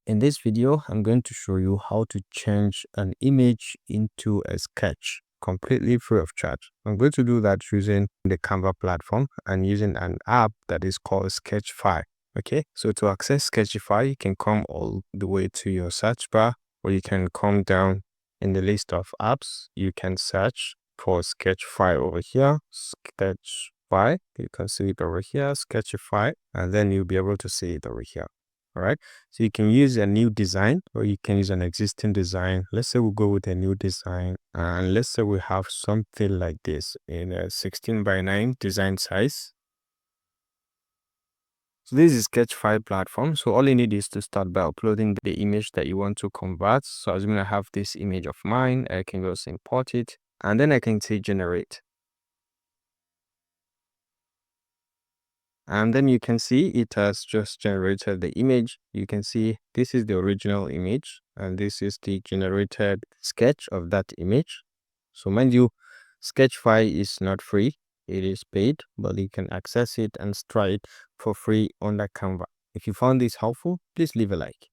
In this video, I'm going to show you how to change an image into a sketch completely free of charge. I'm going to do that using the Canva platform and using an app that is called Sketchify. Okay, so to access Sketchify, you can come all the way to your search bar, or you can come down in the list of apps. You can search for Sketchify over here, Sketchify. You can see it over here, Sketchify, and then you'll be able to see it over here. All right, so you can use a new design or you can use an existing design. Let's say we'll go with a new design, and let's say we have something like this in a 16:9 design size. So this is Sketchify platform. So all you need is to start by uploading the image that you want to convert. So assuming I have this image of mine, I can just import it and then I can say generate. And then you can see it has just generated the image. You can see this is the original image and this is the generated sketch of that image. So mind you, Sketchify is not free, it is paid, but you can access it and try it for free on the Canva. If you found this helpful, please leave a like.